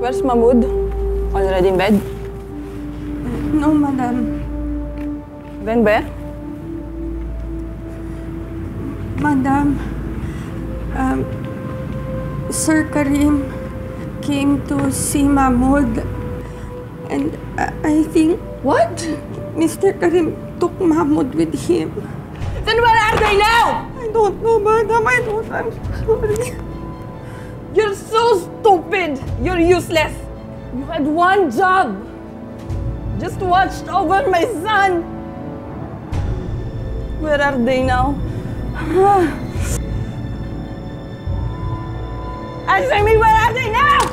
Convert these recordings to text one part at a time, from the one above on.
Where's Mahmoud? Already in bed? No, madam. Then where? Madam, Sir Karim came to see Mahmoud. And I think... What? Mr. Karim took Mahmoud with him. Then where are they now? I don't know, madam. I don't. I'm sorry. You're so stupid! You're useless! You had one job! Just watched over my son! Where are they now? Answer me, where are they now?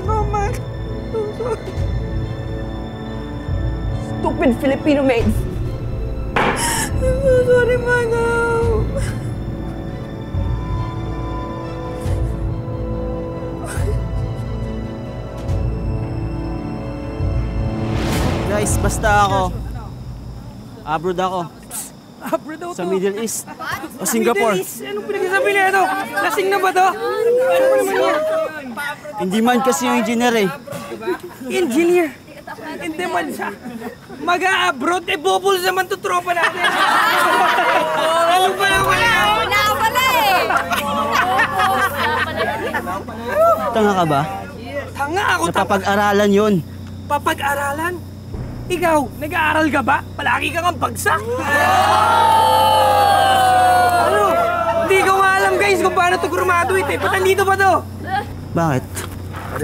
No, madam. I'm sorry. Stupid Filipino maids! I'm so sorry, madam. Guys, basta ako. Abroad ako. Abroad daw to. Sa Middle East. O Singapore. Middle East? Anong pinagsasabi niya ito? Lasing na ba to? Ano pa naman yan? Hindi man kasi yung engineer eh. Engineer? Hindi man siya. Mag-a-abroad, eh bubbles naman to tropa natin. Ano pa naman yan? Wala ka pala eh! Tanga ka ba? Tanga ako, tanga. Napapag-aralan yun. Papag-aralan? Ikaw, nag-aaral ka ba? Palagi ka kang bagsak. Ano? Hindi ko nga alam guys kung paano to graduate eh. Ba't nandito ba to? Bakit?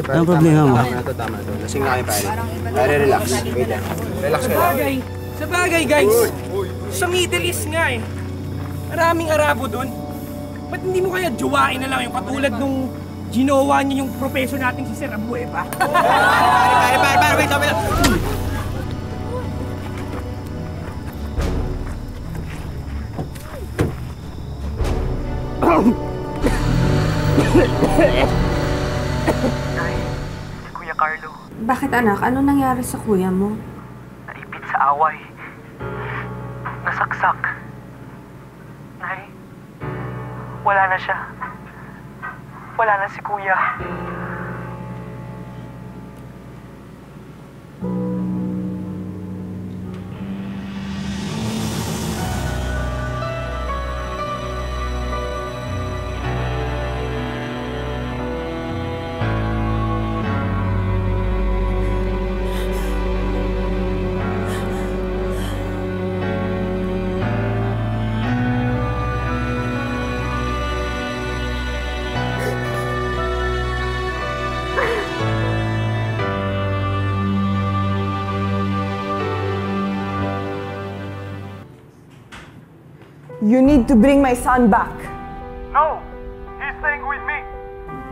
Anong problema mo? Tama na to. Lasing na kayo, pare. Pare, relax. Wait lang. Relax ka lang. Sa bagay guys, sa Middle East nga eh. Maraming Arabo dun. Ba't hindi mo kaya jowain na lang yung katulad nung ginawa niyo yung profession nating si Sir Abueva? Pare, wait lang. Nay, si Kuya Carlo, Bakit, anak? Ano nangyari sa kuya mo? naipit sa away. Nasaksak. Nay, wala na siya. Wala na si Kuya. You need to bring my son back. No! He's staying with me!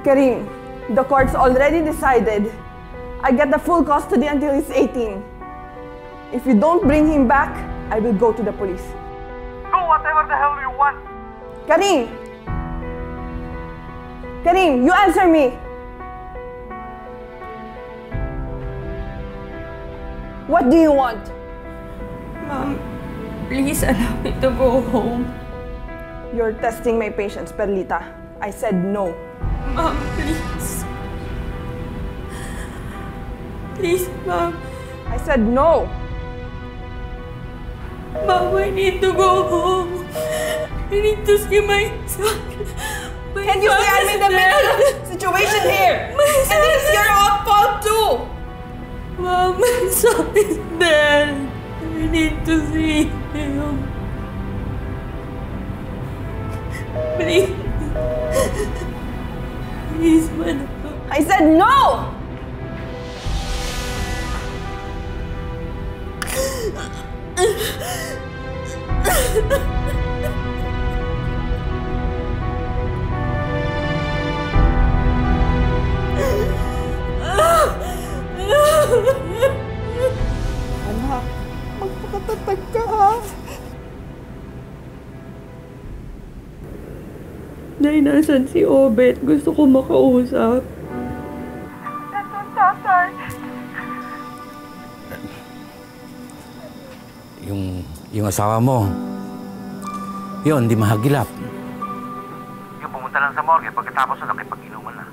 Karim, the court's already decided. I get the full custody until he's 18. If you don't bring him back, I will go to the police. Do whatever the hell you want! Karim! Karim, you answer me! What do you want? Mom, please allow me to go home. You're testing my patience, Perlita. I said no. Mom, please. Please, Mom. I said no. Mom, I need to go home. I need to see my son. Can't you see I'm in the middle of the situation here? And it's your own fault too! Mom, my son is dead. I need to see him. Please. Please, madam. I said no! Anak, magpakatatag ka ha. Nay, nasan si Obet? Gusto ko makausap. Nasaan tatay? Yung asawa mo, yun, di mahagilap. Yung pumunta lang sa morgue pagkatapos na nakipag-inuman na.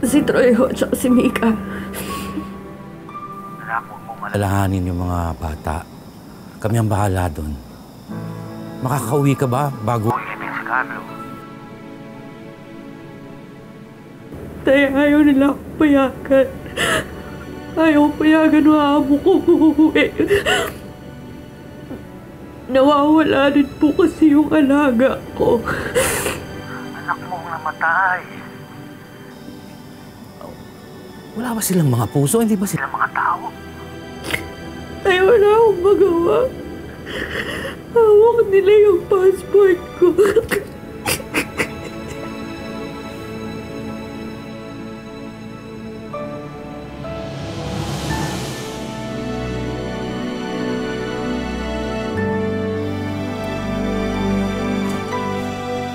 Si Trejo at si Mika. Alalahanin yung mga bata. Kami ang bahala doon. Makakauwi ka ba bago ilipin si Carlo? Tay, ayaw nila akong payagan. Ayaw payagan ng amo ko umuwi. Nawawala din po kasi yung alaga ko. Anak mong namatay. Wala ba silang mga puso? Hindi ba sila Mga tao. Tay, wala akong magawa. Hawak nila yung passport ko.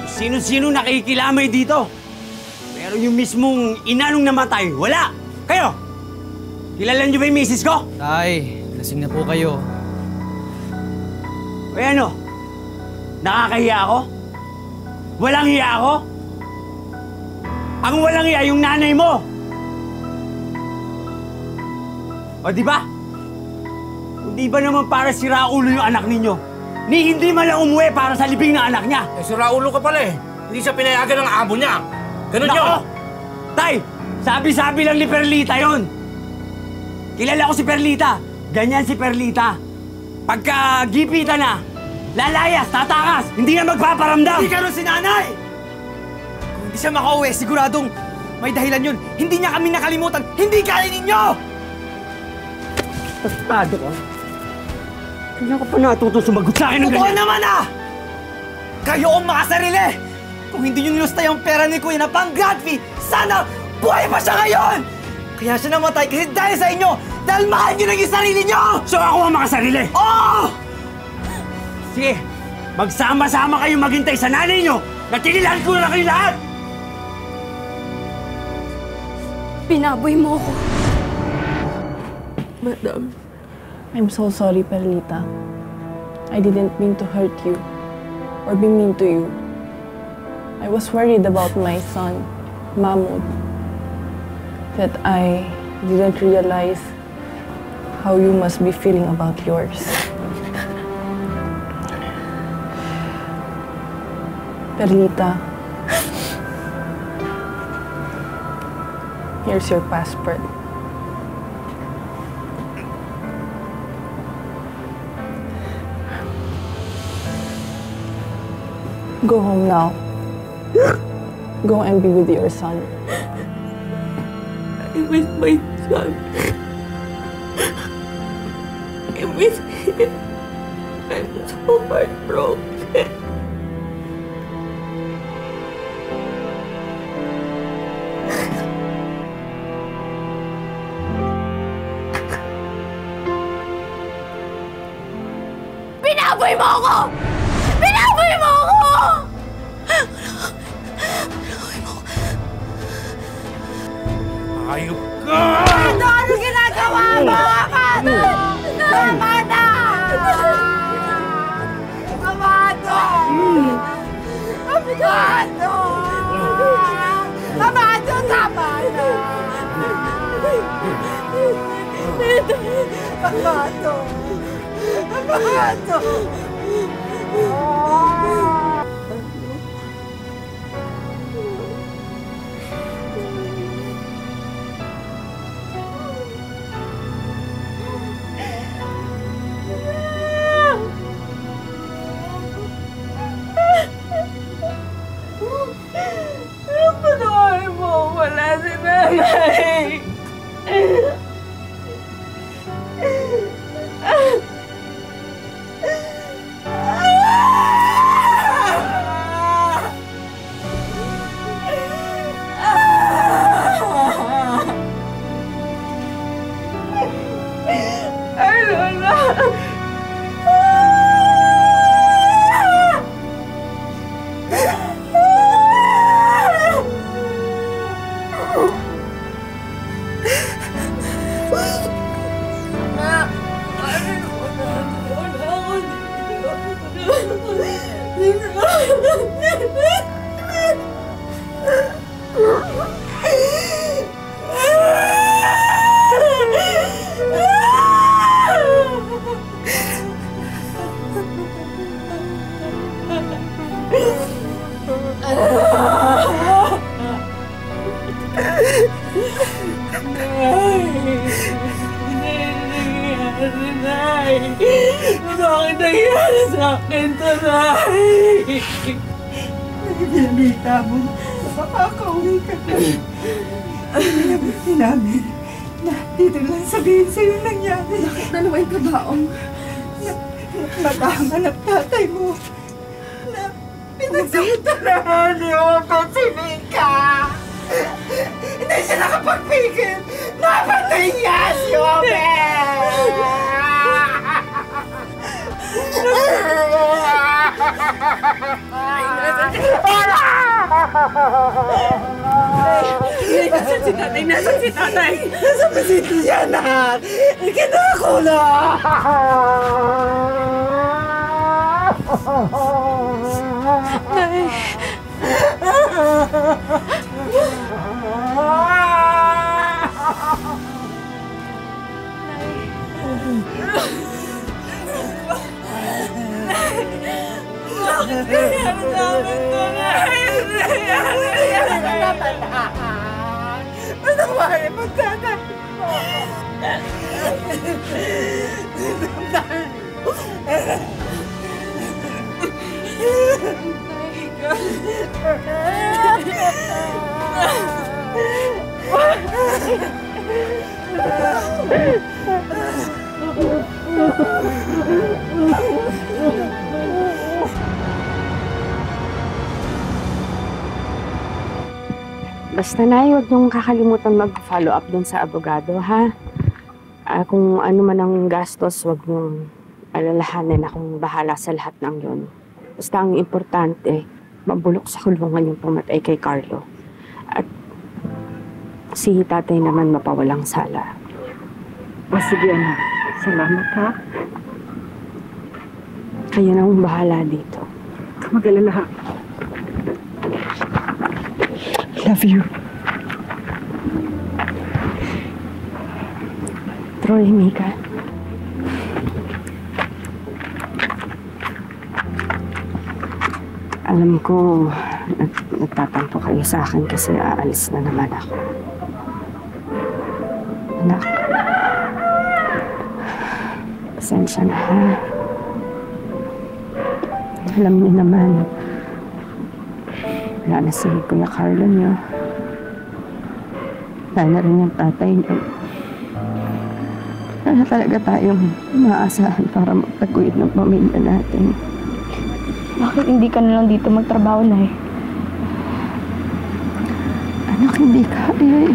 Sino-sino nakikilamay dito? Pero yung mismong ina nung namatay, wala! Kayo! Kilala niyo ba yung misis ko? Tay, lasing na po kayo. O ano? Nakakahiya ako? Walang hiya ako? Ang walang hiya yung nanay mo! O di ba? Hindi ba naman para sira ulo yung anak ninyo? Ni hindi man lang umuwi para sa libing na anak niya! Eh, sira ulo ka pala eh. Hindi siya pinayagan ng amo niya. Ganun Nako! yun. Tay! Sabi-sabi lang ni Perlita yon. Kilala ko si Perlita. Ganyan si Perlita. Pagka gipita na, lalayas, tatakas, hindi na magpaparamdam. Hindi ka rin si nanay! Kung hindi siya makauwi, siguradong may dahilan yun. Hindi niya kami nakalimutan. Hindi kaya ninyo! Pastado ka. Kaya ka pa natuto sumagot sa akin ng Totoo ganyan. naman ah! Kayo ang makasarili! Kung hindi nyo nilusta yung pera ni Kuya na pang-grad fee, sana buhay pa siya ngayon! Kaya siya namatay kasi dahil sa inyo! Dahil mahal nyo naging sarili nyo! So ako ang makasarili. Oo! Sige, magsama-sama kayo maghintay sa nanay nyo na tinilaan ko na kayo lahat! Pinaboy mo ako. Madam. I'm so sorry, Perlita. I didn't mean to hurt you or be mean to you. I was worried about my son, Mahmoud, that I didn't realize how you must be feeling about yours. Perlita, here's your passport. Go home now. Go and be with your son. I miss my son. I miss him. I'm so heartbroken. Pinaboy mo ako! Pinaboy mo ako! Ayop ka! Ano? Ano ginagawa mo? Amado! Tama na! Amado! Amado! Amado, tama na! Amado! Amado! Panood mo, wala si nanay. nangyari, Nay? Bakit nangyari sa akin to, Nay? Nagpilita mo, makakauwi ka na. Pinabuti namin na dito lang sabihin sa'yo nangyari. Bakit dalaway ka baong? Naghahanap tatay mo na pinagsalitarahan ni Obet si Mika. Hindi siya nakapagpigil. Napatay niya si Obet! Nasaan si tatay? Nasaan si tatay? Nasa pasito siya, anak! Ikinakulong! Nay! Bakit nangyari sa amin to, Nay? Ano ba yung magtatapos mo? Basta Nay, huwag niyong kakalimutan mag-follow up dun sa abogado, ha? Kung ano man ang gastos, huwag niyong alalahanin, akong bahala sa lahat ng yun. Basta ang importante, mabulok sa kulungan yung pumatay kay Carlo. At si tatay naman mapawalang sala. Sige, anak. Salamat, ha? Kaya na akong bahala dito. Mag-alala. Love you. Troy, Mika. Alam ko, nagtatampo kayo sa akin kasi aalis na naman ako. Anak, pasensya na, ha? Alam niyo naman, wala na si Kuya Carlo niyo. Wala na rin yung tatay niyo. Wala na talaga tayong maaasahan para magtaguyod ng pamilya natin. Bakit hindi ka na lang dito magtrabaho, Nay? Anak, hindi kaya eh.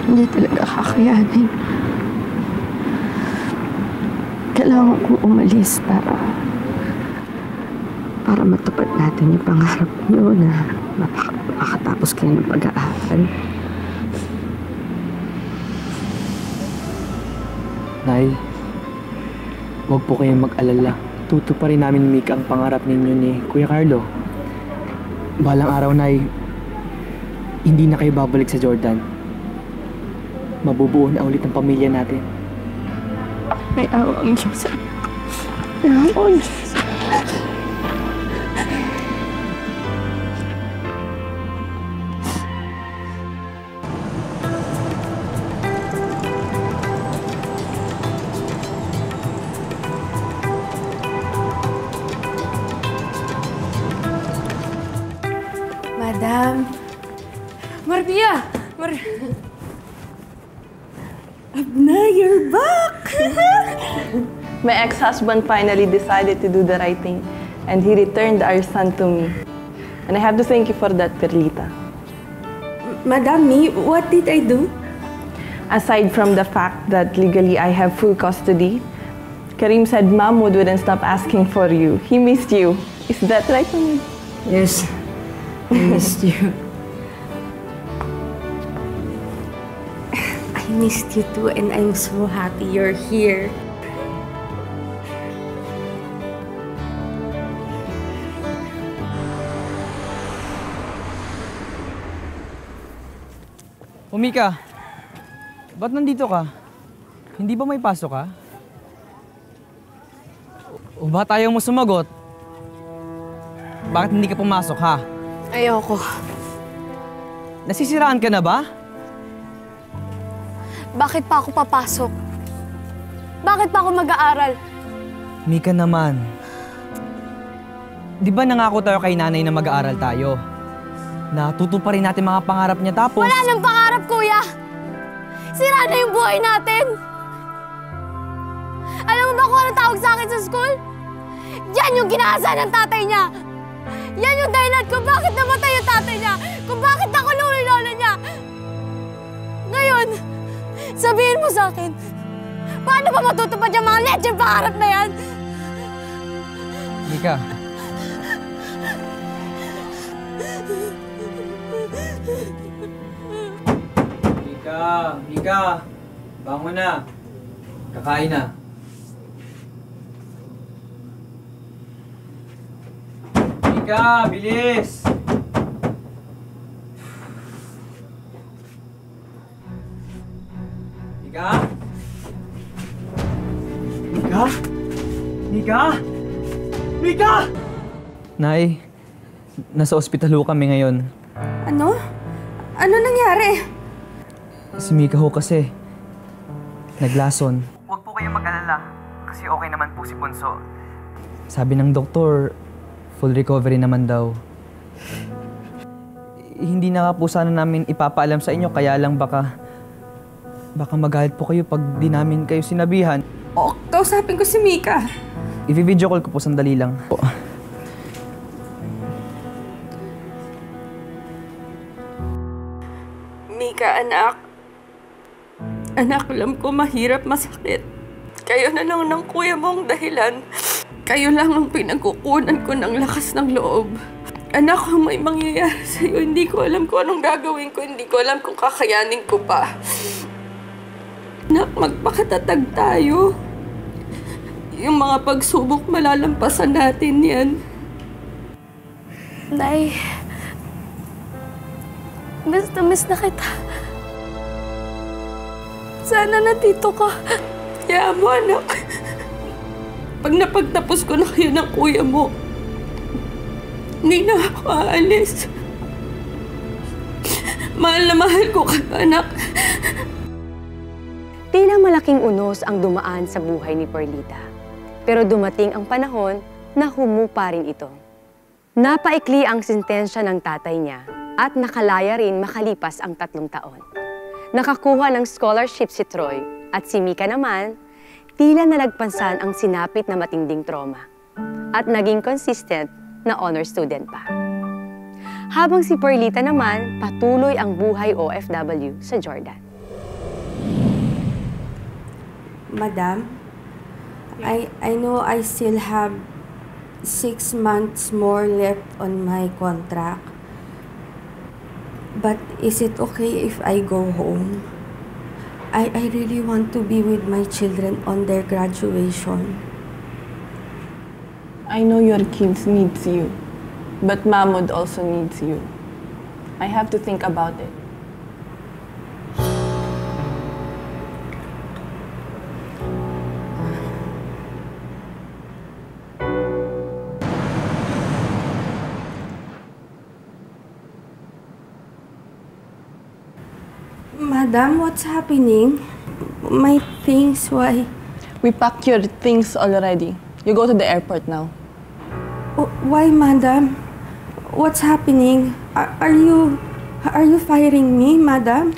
Hindi talaga kakayanin. Kailangan kong umalis para matupad natin yung pangarap niyo na makatapos kayo ng pag-aaral. Nay, huwag po kayong mag-alala. Tutuparin namin ni Mika ang pangarap ninyo ni Kuya Carlo. Balang araw, Nay, hindi na kayo babalik sa Jordan. Mabubuo na ulit ang pamilya natin. May awa ang Diyos. May awa ang Diyos. Madam. Marvia! Abna, you're back! My ex-husband finally decided to do the right thing, and he returned our son to me. And I have to thank you for that, Perlita. Madam, me? What did I do? Aside from the fact that legally I have full custody, Karim said Mahmoud wouldn't stop asking for you. He missed you. Is that right? Yes. I missed you. I missed you too, and I'm so happy you're here. Mika, ba't nandito ka? Hindi ba may pasok ka? O ba tayo mo sumagot? Bakit hindi ka pumasok, ha? Ayoko. Nasisiraan ka na ba? Bakit pa ako papasok? Bakit pa ako mag-aaral? Mika naman. Di ba nangako tayo kay nanay na mag-aaral tayo? Natutuparin natin mga pangarap niya tapos... Wala nang pangarap, kuya! Sira na yung buhay natin! Alam mo ba kung ano tawag sa akin sa school? Yan yung ginaasahan ng tatay niya! Yan yung dahilan kung bakit namatay yung tatay niya! Kung bakit nakulong yung lola niya! Ngayon, sabihin mo sa akin, paano ba matutupad yung mga legend pangarap na yan? Mika. Mika! Bangon na! Kakain na. Mika! Bilis! Mika? Mika? Mika? Mika! Nay, nasa ospital ho kami ngayon. Ano? Ano nangyari? Si Mika ho kasi, naglason. Huwag po kayong mag-alala, kasi okay naman po si Bunso. Sabi ng doktor, full recovery naman daw. Hindi na nga po sana namin ipapaalam sa inyo, kaya lang baka magalit po kayo pag di namin kayo sinabihan. O, kausapin ko si Mika. I-video call ko po sandali lang. Mika, anak. Anak, alam ko mahirap, masakit. Kayo na lang ng kuya mo ang dahilan. Kayo lang ang pinagkukunan ko ng lakas ng loob. Anak, kung may mangyayari sa'yo, hindi ko alam kung anong gagawin ko. Hindi ko alam kung kakayanin ko pa. Anak, magpakatatag tayo. Yung mga pagsubok, malalampasan natin yan. Nay, miss na kita. Sana nandito ka. Kaya mo, anak. Pag napagtapos ko na kayo ng kuya mo, hindi na ako aalis. Mahal na mahal ko ka, anak. Tila malaking unos ang dumaan sa buhay ni Perlita. Pero dumating ang panahon na humupa rin ito. Napaikli ang sentensya ng tatay niya at nakalaya rin makalipas ang 3 taon. Nakakuha ng scholarship si Troy at si Mika naman, tila nalagpansan ang sinapit na matinding trauma at naging consistent na honor student pa. Habang si Perlita naman, patuloy ang buhay OFW sa Jordan. Madam, I know I still have 6 months more left on my contract. But is it okay if I go home? I really want to be with my children on their graduation. I know your kids needs you, but Mahmoud also needs you. I have to think about it. Madam, what's happening? My things, why? We packed your things already. You go to the airport now. Why, madam? What's happening? Are you firing me, madam?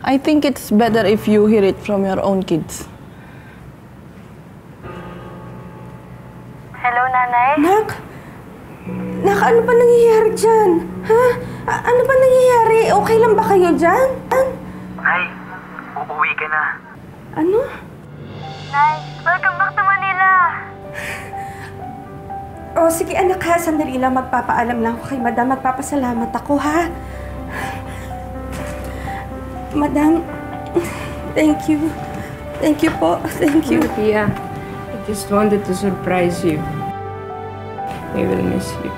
I think it's better if you hear it from your own kids. Hello, Nanay? Nak, ano ba nangyayari dyan? Ha? Ano ba nangyayari? Okay lang ba kayo dyan? Ay, uuwi ka na. Ano? Nay, welcome back to Manila! Oh, sige anak ha, sandali lang. Magpapaalam lang ako kay madam. Magpapasalamat ako, ha? Madam, thank you. Thank you po. Thank you. Pia, I just wanted to surprise you. We will miss you.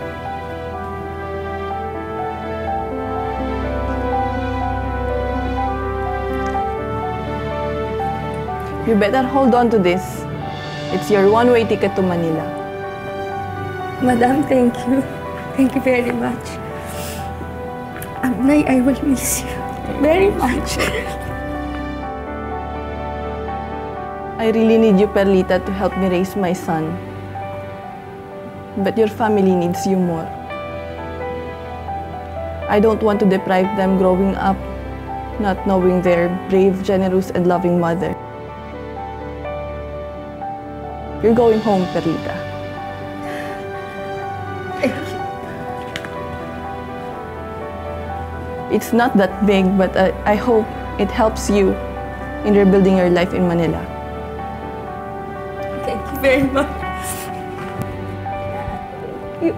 You better hold on to this. It's your one-way ticket to Manila. Madam, thank you. Thank you very much. Nay, I will miss you very much. I really need you, Perlita, to help me raise my son. But your family needs you more. I don't want to deprive them growing up, not knowing their brave, generous, and loving mother. You're going home, Perlita. Thank you. It's not that big, but I hope it helps you in rebuilding your life in Manila. Thank you very much. You...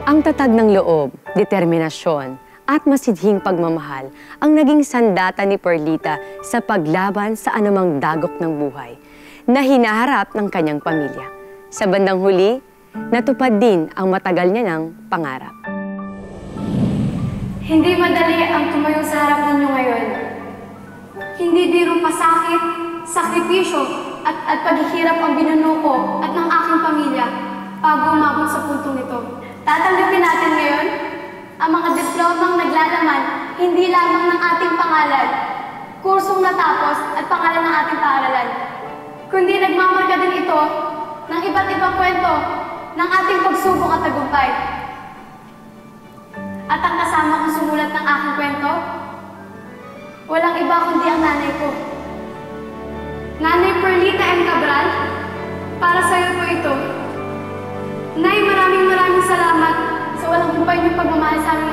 Ang tatag ng loob, determinasyon, at masidhing pagmamahal ang naging sandata ni Perlita sa paglaban sa anumang dagok ng buhay na hinaharap ng kanyang pamilya. Sa bandang huli, natupad din ang matagal niya ng pangarap. Hindi madali ang tumayo sa harap ninyo ngayon. Hindi biro pasakit, sakripisyo at paghihirap ang binuno ko at ng aking pamilya bago umabot sa puntong ito. Tatanggapin natin ngayon ang mga diplomang naglalaman hindi lamang ng ating pangalan, kursong natapos at pangalan ng ating paaralan, kundi nagmamarka din ito ng iba't ibang kwento ng ating pagsubok at tagumpay. At ang kasama kong sumulat ng aking kwento, walang iba kundi ang nanay ko. Nanay Perlita M. Cabral, para sa iyo po ito. Nay, maraming salamat sa walang humpay niyong pagmamahal sa aming